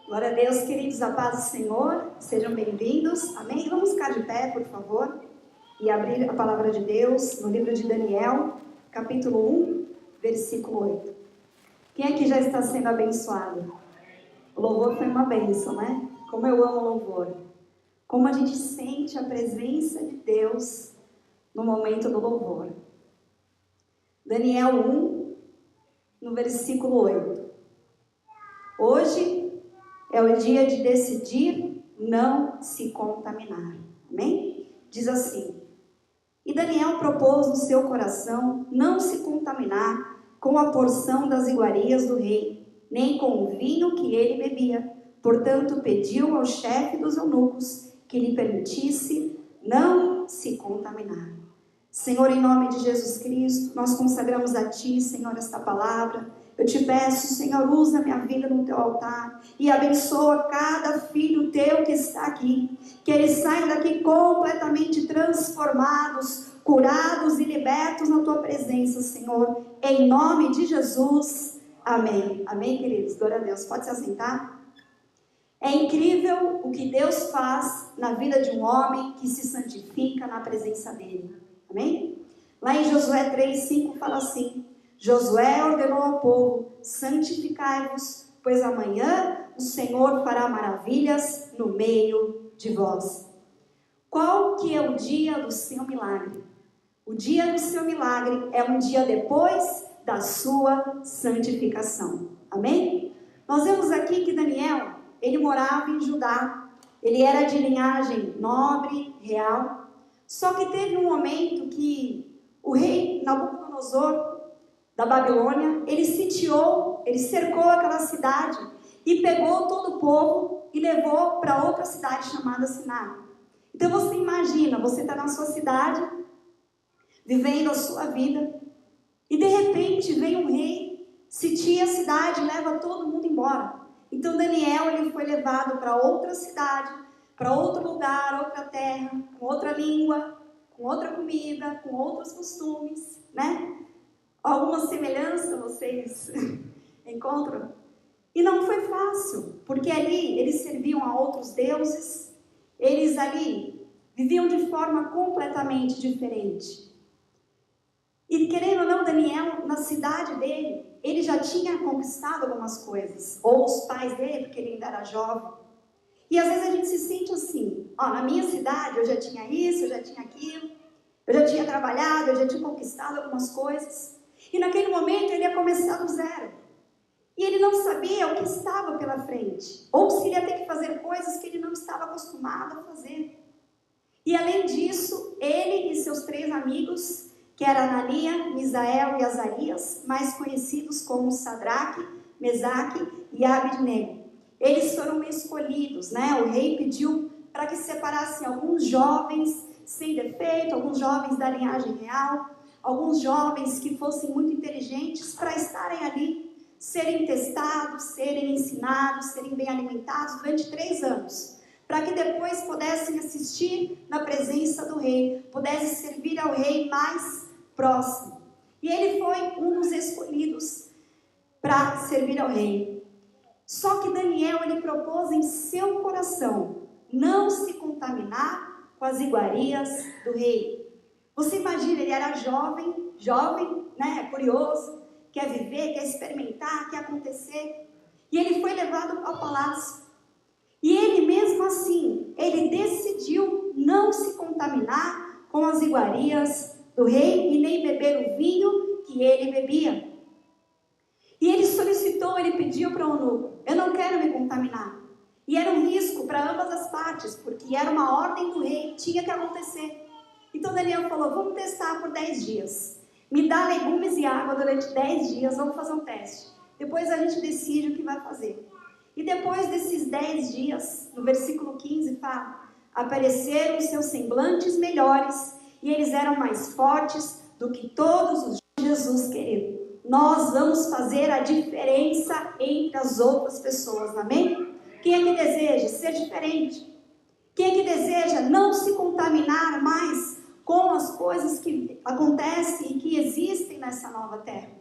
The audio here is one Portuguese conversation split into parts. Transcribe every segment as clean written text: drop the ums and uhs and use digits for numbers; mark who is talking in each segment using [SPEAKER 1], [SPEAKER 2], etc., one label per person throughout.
[SPEAKER 1] Glória a Deus, queridos, a paz do Senhor, sejam bem-vindos, amém? Vamos ficar de pé, por favor, e abrir a palavra de Deus no livro de Daniel, capítulo 1, versículo 8. Quem aqui já está sendo abençoado? O louvor foi uma bênção, né? Como eu amo o louvor. Como a gente sente a presença de Deus no momento do louvor. Daniel 1, no versículo 8. Hoje é o dia de decidir não se contaminar. Amém? Diz assim: E Daniel propôs no seu coração não se contaminar com a porção das iguarias do rei, nem com o vinho que ele bebia. Portanto, pediu ao chefe dos eunucos que lhe permitisse não se contaminar. Senhor, em nome de Jesus Cristo, nós consagramos a Ti, Senhor, esta palavra. Eu te peço, Senhor, usa minha vida no Teu altar e abençoa cada filho Teu que está aqui. Que eles saiam daqui completamente transformados, curados e libertos na Tua presença, Senhor. Em nome de Jesus. Amém. Amém, queridos? Glória a Deus. Pode se assentar? É incrível o que Deus faz na vida de um homem que se santifica na presença dEle. Amém? Lá em Josué 3:5 fala assim: Josué ordenou ao povo: santificai-vos, pois amanhã o Senhor fará maravilhas no meio de vós. Qual que é o dia do seu milagre? O dia do seu milagre é um dia depois da sua santificação. Amém? Nós vemos aqui que Daniel, ele morava em Judá. Ele era de linhagem nobre, real. Só que teve um momento que o rei Nabucodonosor da Babilônia, ele sitiou, ele cercou aquela cidade e pegou todo o povo e levou para outra cidade chamada Siná. Então você imagina, você está na sua cidade, vivendo a sua vida, e de repente vem um rei, sitia a cidade e leva todo mundo embora. Então Daniel, ele foi levado para outra cidade, para outro lugar, outra terra, com outra língua, com outra comida, com outros costumes, né? Alguma semelhança vocês encontram? E não foi fácil, porque ali eles serviam a outros deuses, eles ali viviam de forma completamente diferente. E querendo ou não, Daniel, na cidade dele, ele já tinha conquistado algumas coisas, ou os pais dele, porque ele ainda era jovem. E às vezes a gente se sente assim: ó, na minha cidade eu já tinha isso, eu já tinha aquilo, eu já tinha trabalhado, eu já tinha conquistado algumas coisas. E naquele momento ele ia começar do zero. E ele não sabia o que estava pela frente. Ou se ele ia ter que fazer coisas que ele não estava acostumado a fazer. E além disso, ele e seus 3 amigos, que eram Anania, Misael e Azarias, mais conhecidos como Sadraque, Mesaque e Abednego, eles foram escolhidos, né? O rei pediu para que separassem alguns jovens sem defeito, alguns jovens da linhagem real, alguns jovens que fossem muito inteligentes para estarem ali, serem testados, serem ensinados, serem bem alimentados durante 3 anos, para que depois pudessem assistir na presença do rei, pudessem servir ao rei mais próximo. E ele foi um dos escolhidos para servir ao rei. Só que Daniel, ele propôs em seu coração não se contaminar com as iguarias do rei. Você imagina, ele era jovem, né, curioso, quer viver, quer experimentar, quer acontecer. E ele foi levado ao palácio. E ele mesmo assim, ele decidiu não se contaminar com as iguarias do rei e nem beber o vinho que ele bebia. E ele solicitou, ele pediu para o eunuco: eu não quero me contaminar. E era um risco para ambas as partes, porque era uma ordem do rei, tinha que acontecer. Então Daniel falou: vamos testar por 10 dias. Me dá legumes e água durante 10 dias, vamos fazer um teste. Depois a gente decide o que vai fazer. E depois desses 10 dias, no versículo 15 fala: apareceram os seus semblantes melhores, e eles eram mais fortes do que todos os dias de Jesus, querido. Nós vamos fazer a diferença entre as outras pessoas, amém? Quem é que deseja ser diferente? Quem é que deseja não se contaminar mais com as coisas que acontecem e que existem nessa nova terra?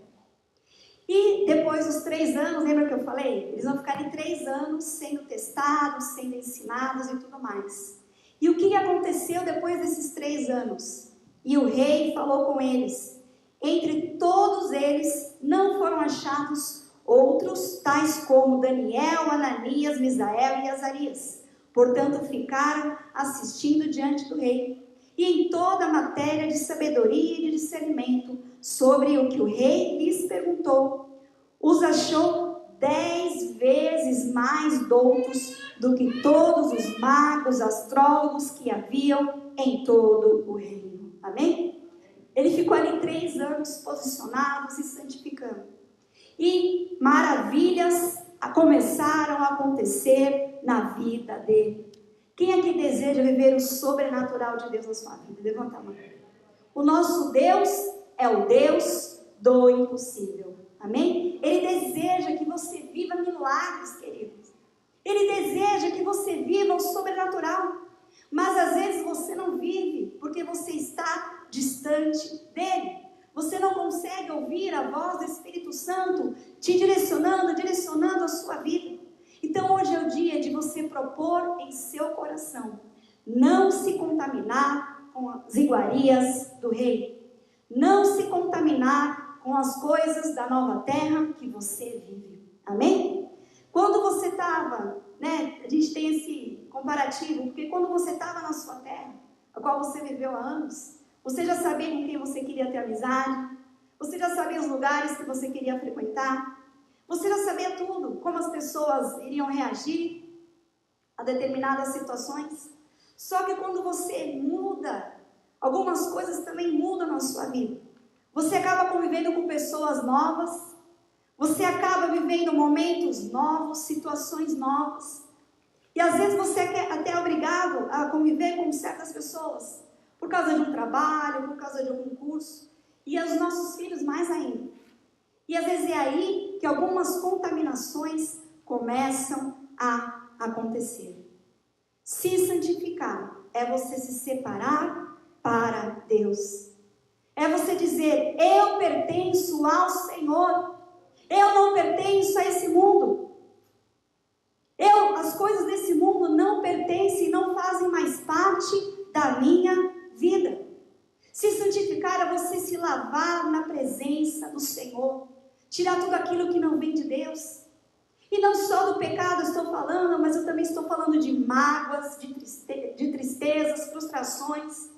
[SPEAKER 1] E depois dos 3 anos, lembra que eu falei? Eles vão ficar 3 anos sendo testados, sendo ensinados e tudo mais. E o que aconteceu depois desses 3 anos? E o rei falou com eles: entre todos eles não foram achados outros, tais como Daniel, Ananias, Misael e Azarias. Portanto, ficaram assistindo diante do rei. E em toda a matéria de sabedoria e de discernimento, sobre o que o rei lhes perguntou, os achou 10 vezes mais doutos do que todos os magos, astrólogos que haviam em todo o reino. Amém? Ele ficou ali 3 anos posicionado, se santificando. E maravilhas começaram a acontecer na vida dele. Quem aqui deseja viver o sobrenatural de Deus na sua vida? Levanta a mão. O nosso Deus é o Deus do impossível. Amém? Ele deseja que você viva milagres, queridos. Ele deseja que você viva o sobrenatural. Mas às vezes você não vive porque você está distante dele. Você não consegue ouvir a voz do Espírito Santo te direcionando a sua vida. Então hoje é o dia de você propor em seu coração não se contaminar com as iguarias do rei. Não se contaminar com as coisas da nova terra que você vive. Amém? Quando você estava, a gente tem esse comparativo, porque quando você estava na sua terra, a qual você viveu há anos, você já sabia com quem você queria ter amizade, você já sabia os lugares que você queria frequentar, você já sabia tudo, como as pessoas iriam reagir a determinadas situações. Só que quando você muda, algumas coisas também mudam na sua vida. Você acaba convivendo com pessoas novas, você acaba vivendo momentos novos, situações novas. E às vezes você é até obrigado a conviver com certas pessoas, por causa de um trabalho, por causa de algum curso. E os nossos filhos mais ainda. E às vezes é aí que algumas contaminações começam a acontecer. Se santificar é você se separar para Deus. É você dizer: eu pertenço ao Senhor. Eu não pertenço a esse mundo. As coisas desse mundo não pertencem e não fazem mais parte da minha vida. Se santificar é você se lavar na presença do Senhor. Tirar tudo aquilo que não vem de Deus. E não só do pecado eu estou falando, mas eu também estou falando de mágoas, de tristezas, frustrações.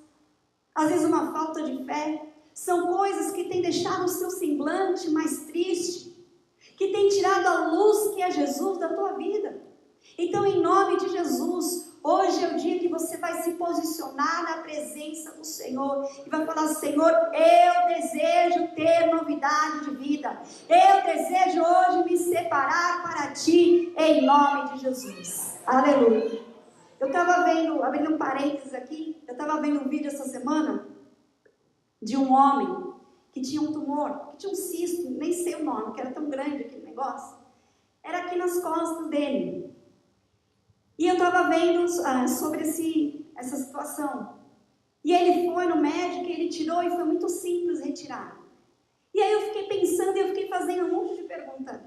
[SPEAKER 1] Às vezes uma falta de fé. São coisas que têm deixado o seu semblante mais triste. Que têm tirado a luz que é Jesus da tua vida. Então, em nome de Jesus, hoje é o dia que você vai se posicionar na presença do Senhor e vai falar: Senhor, eu desejo ter novidade de vida. Eu desejo hoje me separar para Ti, em nome de Jesus. Aleluia. Eu estava vendo, abrindo um parênteses aqui, eu estava vendo um vídeo essa semana de um homem que tinha um tumor, que tinha um cisto, nem sei o nome, que era tão grande aquele negócio. Era aqui nas costas dele. E eu estava vendo sobre essa situação. E ele foi no médico, ele tirou e foi muito simples retirar. E aí eu fiquei pensando e eu fiquei fazendo um monte de perguntas.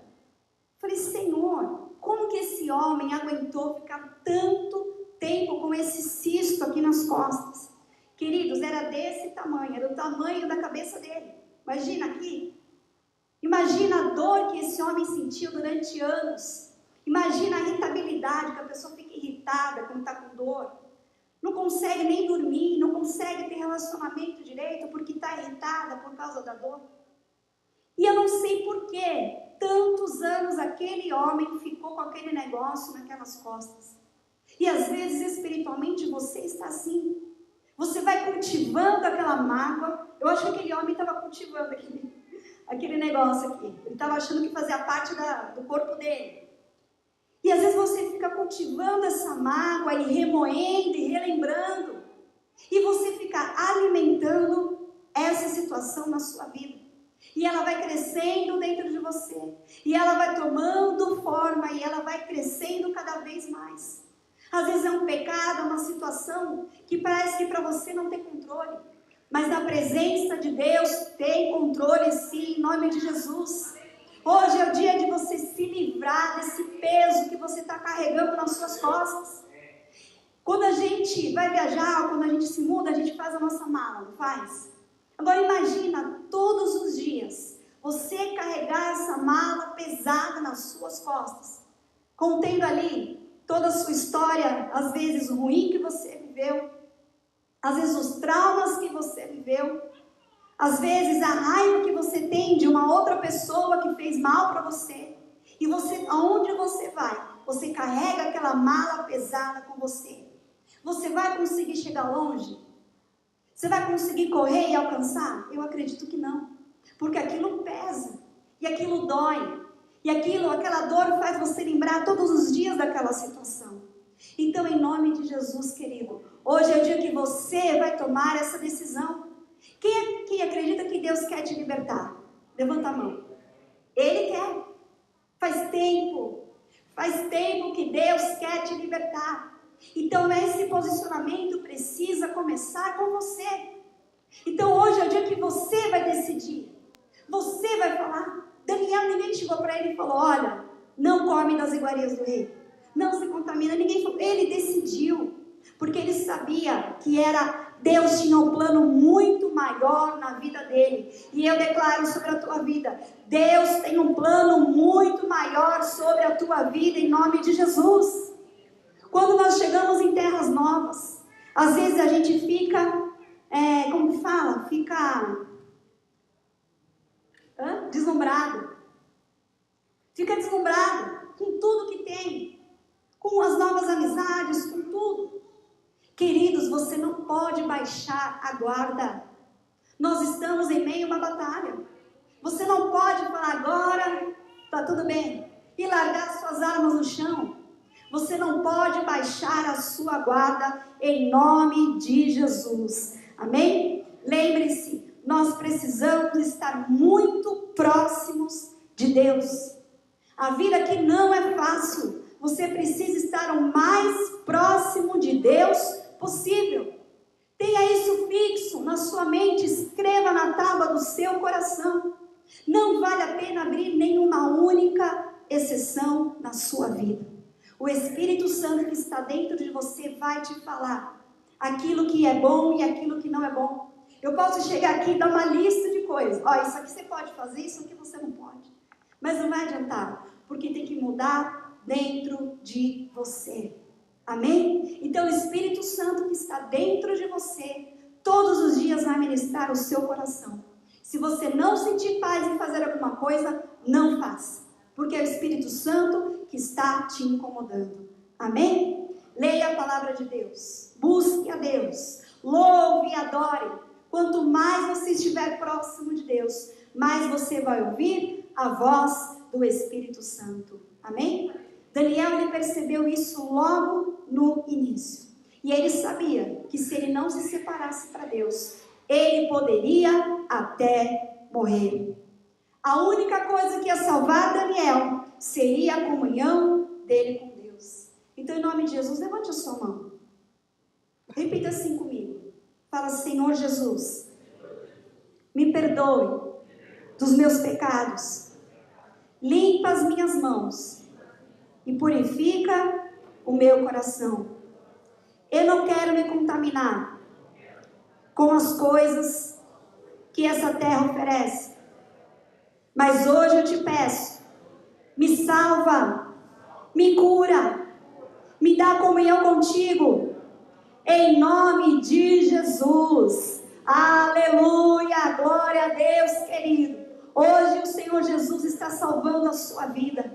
[SPEAKER 1] Falei: Senhor, como que esse homem aguentou ficar tanto tempo com esse cisto aqui nas costas? Queridos, era desse tamanho, era o tamanho da cabeça dele. Imagina aqui. Imagina a dor que esse homem sentiu durante anos. Imagina a irritabilidade, que a pessoa fica irritada quando está com dor. Não consegue nem dormir, não consegue ter relacionamento direito porque está irritada por causa da dor. E eu não sei por que tantos anos aquele homem ficou com aquele negócio naquelas costas. E às vezes espiritualmente você está assim. Você vai cultivando aquela mágoa. Eu acho que aquele homem estava cultivando aquele negócio aqui. Ele estava achando que fazia parte do corpo dele. E às vezes você fica cultivando essa mágoa e remoendo e relembrando. E você fica alimentando essa situação na sua vida. E ela vai crescendo dentro de você. E ela vai tomando forma e ela vai crescendo cada vez mais. Às vezes é um pecado, é uma situação que parece que para você não tem controle. Mas na presença de Deus tem controle sim, em nome de Jesus. Hoje é o dia de você se livrar desse peso que você está carregando nas suas costas. Quando a gente vai viajar, quando a gente se muda, a gente faz a nossa mala, não faz? Agora imagina todos os dias você carregar essa mala pesada nas suas costas, contendo ali toda a sua história, às vezes ruim que você viveu, às vezes os traumas que você viveu, às vezes a raiva que você tem de uma outra pessoa que fez mal para você. E você, aonde você vai, você carrega aquela mala pesada com você. Você vai conseguir chegar longe? Você vai conseguir correr e alcançar? Eu acredito que não. Porque aquilo pesa. E aquilo dói. E aquela dor faz você lembrar todos os dias daquela situação. Então, em nome de Jesus, querido, hoje é o dia que você vai tomar essa decisão. Quem aqui acredita que Deus quer te libertar? Levanta a mão. Ele quer. Faz tempo que Deus quer te libertar. Então, esse posicionamento precisa começar com você. Então, hoje é o dia que você vai decidir. Você vai falar. Daniel, ninguém chegou para ele e falou, olha, não come das iguarias do rei. Não se contamina. Ninguém falou. Ele decidiu. Porque ele sabia que Deus tinha um plano muito maior na vida dele. E eu declaro sobre a tua vida. Deus tem um plano muito maior sobre a tua vida em nome de Jesus. Quando nós chegamos em terras novas, às vezes a gente fica, deslumbrado. Fica deslumbrado com tudo que tem, com as novas amizades, com tudo. Queridos, você não pode baixar a guarda. Nós estamos em meio a uma batalha. Você não pode falar agora, tá tudo bem, e largar suas armas no chão. Você não pode baixar a sua guarda em nome de Jesus. Amém? Lembre-se, nós precisamos estar muito próximos de Deus. A vida aqui não é fácil. Você precisa estar o mais próximo de Deus possível. Tenha isso fixo na sua mente, escreva na tábua do seu coração. Não vale a pena abrir nenhuma única exceção na sua vida. O Espírito Santo que está dentro de você vai te falar aquilo que é bom e aquilo que não é bom. Eu posso chegar aqui e dar uma lista de coisas. Ó, isso aqui você pode fazer, isso aqui você não pode. Mas não vai adiantar, porque tem que mudar dentro de você. Amém? Então o Espírito Santo que está dentro de você, todos os dias vai ministrar o seu coração. Se você não sentir paz em fazer alguma coisa, não faça. Porque é o Espírito Santo que está te incomodando. Amém? Leia a palavra de Deus. Busque a Deus. Louve e adore. Quanto mais você estiver próximo de Deus, mais você vai ouvir a voz do Espírito Santo. Amém? Daniel, ele percebeu isso logo no início. E ele sabia que se ele não se separasse para Deus, ele poderia até morrer. A única coisa que ia salvar Daniel seria a comunhão dele com Deus. Então, em nome de Jesus, levante a sua mão. Repita assim comigo. Fala, Senhor Jesus, me perdoe dos meus pecados. Limpa as minhas mãos e purifica o meu coração. Eu não quero me contaminar com as coisas que essa terra oferece. Mas hoje eu te peço, me salva, me cura, me dá comunhão contigo, em nome de Jesus. Aleluia, glória a Deus, querido. Hoje o Senhor Jesus está salvando a sua vida.